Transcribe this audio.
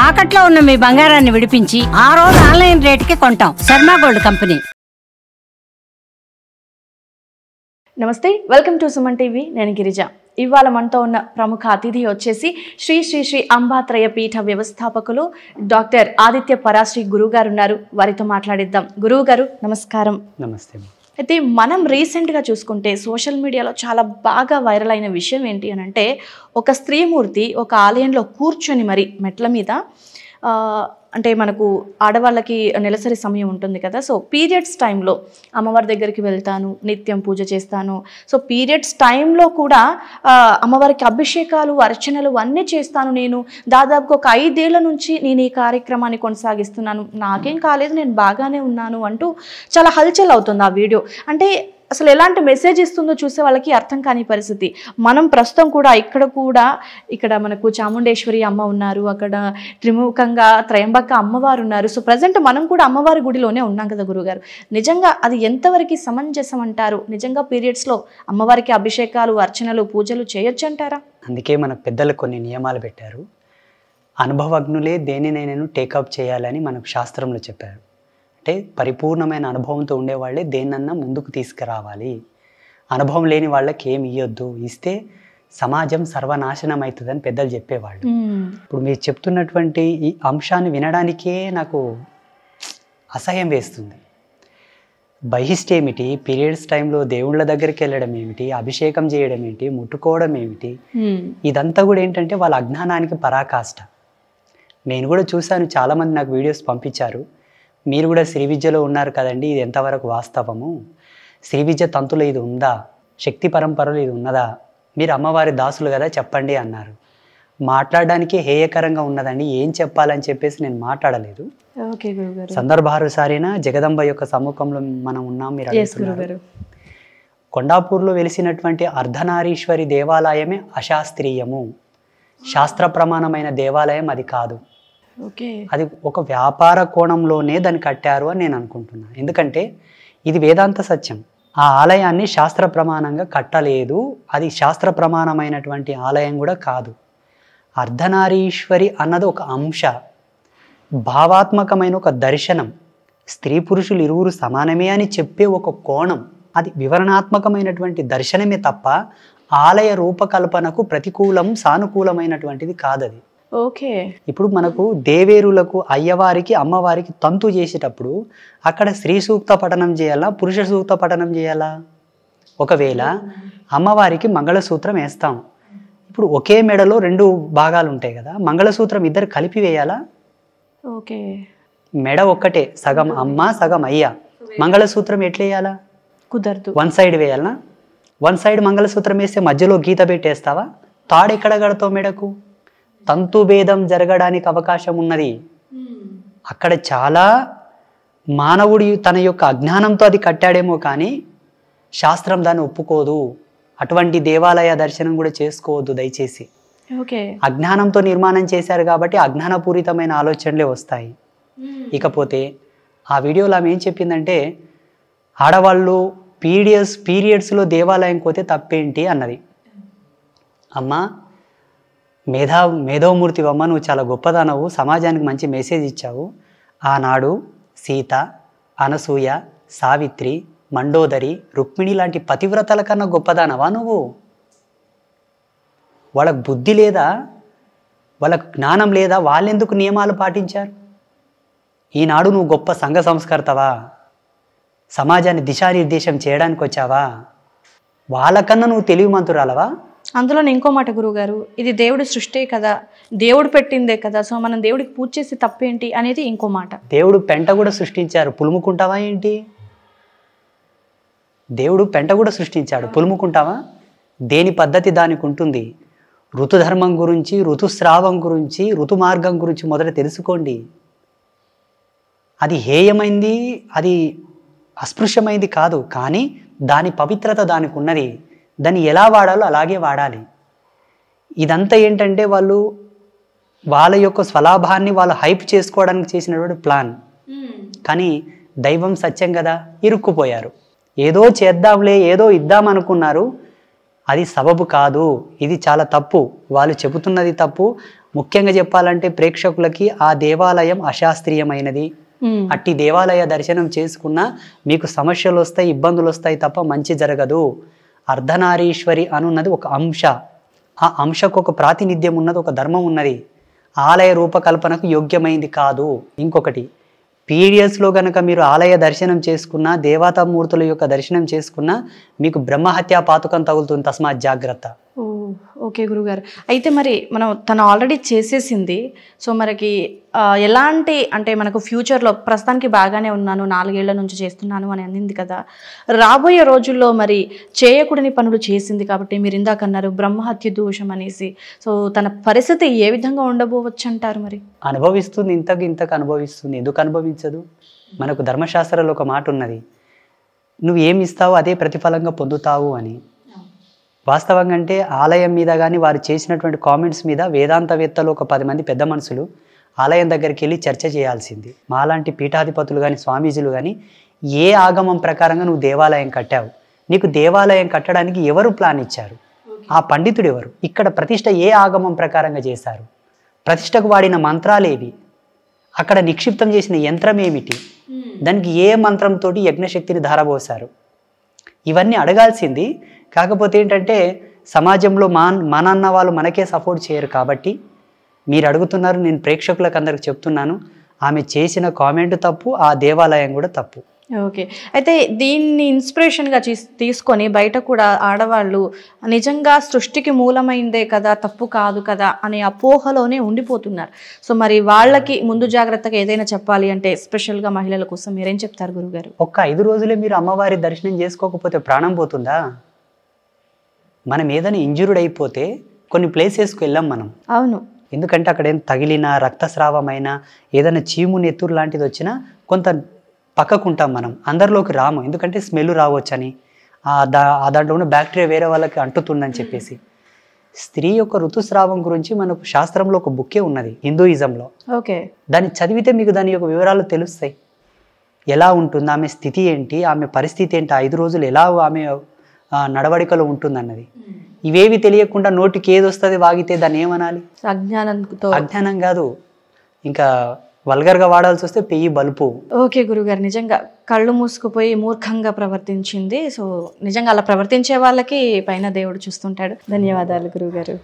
తాకట్లో ఉన్న మీ బంగారాన్ని విడిపించి ఆ రోజు ఆన్లైన్ రేటుకి కొంటాం. Sharma gold company. నమస్తే, వెల్కమ్ టు సుమన్ టీవీ. నేను గిరిజ. ఇవాళ మనతో ఉన్న ప్రముఖ అతిథి వచ్చేసి శ్రీ శ్రీ శ్రీ అంబాత్రయ పీఠ వ్యవస్థాపకులు డాక్టర్ ఆదిత్య పరాశ్రీ గురువు గారు ఉన్నారు. వారితో మాట్లాడిద్దాం. గురువు గారు నమస్కారం. నమస్తే. అయితే మనం రీసెంట్గా చూసుకుంటే సోషల్ మీడియాలో చాలా బాగా వైరల్ అయిన విషయం ఏంటి అని అంటే, ఒక స్త్రీమూర్తి ఒక ఆలయంలో కూర్చొని మరి మెట్ల మీద అంటే మనకు ఆడవాళ్ళకి నెలసరి సమయం ఉంటుంది కదా, సో పీరియడ్స్ టైంలో అమ్మవారి దగ్గరికి వెళ్తాను, నిత్యం పూజ చేస్తాను, సో పీరియడ్స్ టైంలో కూడా అమ్మవారికి అభిషేకాలు అర్చనలు అన్నీ చేస్తాను, నేను దాదాపుగా ఒక 5 ఏళ్ల నుంచి నేను ఈ కార్యక్రమాన్ని కొనసాగిస్తున్నాను, నాకేం కాలేదు, నేను బాగానే ఉన్నాను అంటూ చాలా హల్చల్ అవుతుంది ఆ వీడియో. అంటే అసలు ఎలాంటి మెసేజ్ ఇస్తుందో చూసే వాళ్ళకి అర్థం కాని పరిస్థితి. మనం ప్రస్తుతం కూడా ఇక్కడ మనకు చాముండేశ్వరి అమ్మ ఉన్నారు, అక్కడ త్రిముఖంగా త్రయంబక అమ్మవారు ఉన్నారు. సో ప్రజెంట్ మనం కూడా అమ్మవారి గుడిలోనే ఉన్నాం కదా గురుగారు. నిజంగా అది ఎంతవరకు సమంజసం అంటారు? నిజంగా పీరియడ్స్లో అమ్మవారికి అభిషేకాలు అర్చనలు పూజలు చేయొచ్చు అంటారా? అందుకే మన పెద్దలు కొన్ని నియమాలు పెట్టారు. అనుభవజ్ఞులే దేనినైనా టేకప్ చేయాలని మనకు శాస్త్రంలో చెప్పారు. అంటే పరిపూర్ణమైన అనుభవంతో ఉండేవాళ్ళే దేన్నన్నా ముందుకు తీసుకురావాలి. అనుభవం లేని వాళ్ళకి ఏమి ఇవ్వద్దు, ఇస్తే సమాజం సర్వనాశనం అవుతుందని పెద్దలు చెప్పేవాళ్ళు. ఇప్పుడు మీరు చెప్తున్నటువంటి ఈ అంశాన్ని వినడానికే నాకు అసహ్యం వేస్తుంది. బహిష్టేమిటి, పీరియడ్స్ టైంలో దేవుళ్ళ దగ్గరికి వెళ్ళడం ఏమిటి, అభిషేకం చేయడం ఏంటి, ముట్టుకోవడం ఏమిటి, ఇదంతా కూడా ఏంటంటే వాళ్ళ అజ్ఞానానికి పరాకాష్ట. నేను కూడా చూశాను, చాలామంది నాకు వీడియోస్ పంపించారు. మీరు కూడా శ్రీ విద్యలో ఉన్నారు కదండి, ఇది ఎంతవరకు వాస్తవము, శ్రీ విద్య తంతులో ఇది ఉందా, శక్తి పరంపరలో ఇది ఉన్నదా, మీరు అమ్మవారి దాసులు కదా చెప్పండి అన్నారు. మాట్లాడడానికి హేయకరంగా ఉన్నదండి, ఏం చెప్పాలని చెప్పేసి నేను మాట్లాడలేదు. సందర్భానుసారిన జగదంబ యొక్క సమ్ముఖంలో మనం ఉన్నాం. మీరు అడుగుతున్నారు. కొండాపూర్లో వెలిసినటువంటి అర్ధనారీశ్వరి దేవాలయమే అశాస్త్రీయము, శాస్త్ర ప్రమాణమైన దేవాలయం అది కాదు. అది ఒక వ్యాపార కోణంలోనే దాన్ని కట్టారు అని నేను అనుకుంటున్నాను. ఎందుకంటే ఇది వేదాంత సత్యం. ఆ ఆలయాన్ని శాస్త్ర ప్రమాణంగా కట్టలేదు, అది శాస్త్ర ప్రమాణమైనటువంటి ఆలయం కూడా కాదు. అర్ధనారీశ్వరి అన్నది ఒక అంశ, భావాత్మకమైన ఒక దర్శనం, స్త్రీ పురుషులు ఇరువురు సమానమే అని చెప్పే ఒక కోణం, అది వివరణాత్మకమైనటువంటి దర్శనమే తప్ప ఆలయ రూపకల్పనకు ప్రతికూలం సానుకూలమైనటువంటిది కాదది. ఓకే. ఇప్పుడు మనకు దేవేరులకు అయ్యవారికి అమ్మవారికి తంతు చేసేటప్పుడు అక్కడ స్త్రీ సూక్త పఠనం చేయాలా, పురుష సూక్త పఠనం చేయాలా? ఒకవేళ అమ్మవారికి మంగళసూత్రం వేస్తాం, ఇప్పుడు ఒకే మెడలో 2 భాగాలు ఉంటాయి కదా, మంగళసూత్రం ఇద్దరు కలిపి వేయాలా? ఓకే. మెడ ఒక్కటే, సగం అమ్మ సగం అయ్య, మంగళసూత్రం ఎట్లా వేయాలా? కుదరదు. 1 సైడ్ వేయాలనా? 1 సైడ్ మంగళసూత్రం వేస్తే మధ్యలో గీత పెట్టేస్తావా? తాడు ఎక్కడ కడతావు మెడకు? తంతు భేదం జరగడానికి అవకాశం ఉన్నది. అక్కడ చాలా మానవుడి తన యొక్క అజ్ఞానంతో అది కట్టాడేమో కానీ శాస్త్రం దాన్ని ఒప్పుకోదు. అటువంటి దేవాలయ దర్శనం కూడా చేసుకోవద్దు దయచేసి. అజ్ఞానంతో నిర్మాణం చేశారు కాబట్టి అజ్ఞానపూరితమైన ఆలోచనలే వస్తాయి. ఇకపోతే ఆ వీడియోలో ఆమె ఏం చెప్పిందంటే, ఆడవాళ్ళు పీరియడ్స్లో దేవాలయంకి పోతే తప్పేంటి అన్నది. అమ్మ, మేధోమూర్తివమ్మ, నువ్వు చాలా గొప్పదానవు, సమాజానికి మంచి మెసేజ్ ఇచ్చావు. ఆనాడు సీత, అనసూయ, సావిత్రి, మండోదరి, రుక్మిణి లాంటి పతివ్రతల కన్నా గొప్పదానవా నువ్వు? వాళ్ళకు బుద్ధి లేదా? వాళ్ళకు జ్ఞానం లేదా? వాళ్ళెందుకు నియమాలు పాటించారు? ఈనాడు నువ్వు గొప్ప సంఘ సంస్కర్తవా? సమాజాన్ని దిశానిర్దేశం చేయడానికి వచ్చావా? వాళ్ళకన్నా నువ్వు తెలివిమంతురాలవా? అందులో ఇంకో మాట గురువుగారు, ఇది దేవుడి సృష్టే కదా, దేవుడు పెట్టిందే కదా, సో మనం దేవుడికి పూజ చేసి తప్పేంటి అనేది ఇంకో మాట. దేవుడు పెంట కూడా సృష్టించారు, పులుముకుంటావా ఏంటి? దేవుడు పెంట కూడా సృష్టించాడు, పులుముకుంటావా? దేని పద్ధతి దానికి ఉంటుంది. ఋతుధర్మం గురించి, ఋతుస్రావం గురించి, ఋతు మార్గం గురించి మొదట తెలుసుకోండి. అది హేయమైంది, అది అస్పృశ్యమైంది కాదు, కానీ దాని పవిత్రత దానికి ఉన్నది. దాన్ని ఎలా వాడాలో అలాగే వాడాలి. ఇదంతా ఏంటంటే వాళ్ళు వాళ్ళ యొక్క స్వలాభాన్ని వాళ్ళు హైప్ చేసుకోవడానికి చేసినటువంటి ప్లాన్. కానీ దైవం సత్యం కదా, ఇరుక్కుపోయారు. ఏదో చేద్దాంలే, ఏదో ఇద్దామనుకున్నారు, అది సబబు కాదు, ఇది చాలా తప్పు, వాళ్ళు చెబుతున్నది తప్పు, ముఖ్యంగా చెప్పాలంటే ప్రేక్షకులకి ఆ దేవాలయం అశాస్త్రీయమైనది. అట్టి దేవాలయ దర్శనం చేసుకున్నా మీకు సమస్యలు వస్తాయి, ఇబ్బందులు వస్తాయి తప్ప మంచి జరగదు. అర్ధనారీశ్వరి అనున్నది ఒక అంశ. ఆ అంశకు ఒక ప్రాతినిధ్యం ఉన్నది, ఒక ధర్మం ఉన్నది. ఆలయ రూపకల్పనకు యోగ్యమైంది కాదు. ఇంకొకటి, పీరియడ్స్లో కనుక మీరు ఆలయ దర్శనం చేసుకున్నా, దేవతామూర్తుల యొక్క దర్శనం చేసుకున్నా మీకు బ్రహ్మహత్యా పాతకం తగులుతుంది. తస్మాత్ జాగ్రత్త. ఓకే గురుగారు. అయితే మరి మనం తను ఆల్రెడీ చేసేసింది, సో మనకి ఎలాంటి అంటే మనకు ఫ్యూచర్లో ప్రస్తుతానికి బాగానే ఉన్నాను, 4 ఏళ్ల నుంచి చేస్తున్నాను అని అందింది కదా, రాబోయే రోజుల్లో మరి చేయకూడని పనులు చేసింది కాబట్టి మీరు ఇందాక అన్నారు బ్రహ్మహత్య దోషం అనేసి, సో తన పరిస్థితి ఏ విధంగా ఉండబోవచ్చు అంటారు? మరి అనుభవిస్తుంది, ఇంతకు అనుభవిస్తుంది. ఎందుకు అనుభవించదు? మనకు ధర్మశాస్త్రాల్లో ఒక మాట ఉన్నది, నువ్వు ఏమి ఇస్తావో అదే ప్రతిఫలంగా పొందుతావు అని. వాస్తవంగా అంటే ఆలయం మీద కానీ వారు చేసినటువంటి కామెంట్స్ మీద వేదాంతవేత్తలు ఒక 10 మంది పెద్ద మనుషులు ఆలయం దగ్గరికి వెళ్ళి చర్చ చేయాల్సింది. మాలాంటి పీఠాధిపతులు కానీ స్వామీజీలు కానీ ఏ ఆగమం ప్రకారంగా నువ్వు దేవాలయం కట్టావు, నీకు దేవాలయం కట్టడానికి ఎవరు ప్లాన్ ఇచ్చారు, ఆ పండితుడు ఎవరు, ఇక్కడ ప్రతిష్ట ఏ ఆగమం ప్రకారంగా చేశారు, ప్రతిష్టకు వాడిన మంత్రాలేవి, అక్కడ నిక్షిప్తం చేసిన యంత్రం ఏమిటి, దానికి ఏ మంత్రంతో యజ్ఞశక్తిని ధారబోసారు, ఇవన్నీ అడగాల్సింది. కాకపోతే ఏంటంటే సమాజంలో మానన్న వాళ్ళు మనకే సపోర్ట్ చేయరు కాబట్టి మీరు అడుగుతున్నారు. నేను ప్రేక్షకులకు అందరికి చెప్తున్నాను, ఆమె చేసిన కామెంట్ తప్పు, ఆ దేవాలయం కూడా తప్పు. ఓకే. అయితే దీన్ని ఇన్స్పిరేషన్గా తీసుకొని బయట కూడా ఆడవాళ్ళు నిజంగా సృష్టికి మూలమైందే కదా, తప్పు కాదు కదా అనే అపోహలోనే ఉండిపోతున్నారు. సో మరి వాళ్ళకి ముందు జాగ్రత్తగా ఏదైనా చెప్పాలి అంటే స్పెషల్గా మహిళల కోసం మీరేం చెప్తారు గురుగారు? ఒక్క 5 రోజులే మీరు అమ్మవారి దర్శనం చేసుకోకపోతే ప్రాణం పోతుందా? మనం ఏదైనా ఇంజుర్డ్ అయిపోతే కొన్ని ప్లేసెస్కి వెళ్ళాం మనం. అవును. ఎందుకంటే అక్కడ ఏం తగిలినా, రక్తస్రావమైనా, ఏదైనా చీము నెత్తురు లాంటిది వచ్చినా కొంత పక్కకుంటాం మనం, అందరిలోకి రాము. ఎందుకంటే స్మెల్ రావచ్చని, దాంట్లో ఉన్న బ్యాక్టీరియా వేరే వాళ్ళకి అంటుతుందని చెప్పేసి. స్త్రీ యొక్క ఋతుస్రావం గురించి మనకు శాస్త్రంలో ఒక బుక్కే ఉన్నది హిందూయిజంలో. ఓకే. దాన్ని చదివితే మీకు దాని యొక్క వివరాలు తెలుస్తాయి. ఎలా ఉంటుంది, ఆమె స్థితి ఏంటి, ఆమె పరిస్థితి ఏంటి, 5 రోజులు ఎలా ఆమె నడవడికలో ఉంటుందన్నది. ఇవేవి తెలియకుండా నోటికి ఏది వస్తుంది వాగితే దాన్ని ఏమనాలి? అజ్ఞానం కాదు, ఇంకా వల్గర్గా వాడాల్సి వస్తే పెయ్యి బలుపు. ఓకే గురుగారు, నిజంగా కళ్ళు మూసుకుపోయి మూర్ఖంగా ప్రవర్తించింది. సో నిజంగా అలా ప్రవర్తించే వాళ్ళకి పైన దేవుడు చూస్తుంటాడు. ధన్యవాదాలు గురుగారు.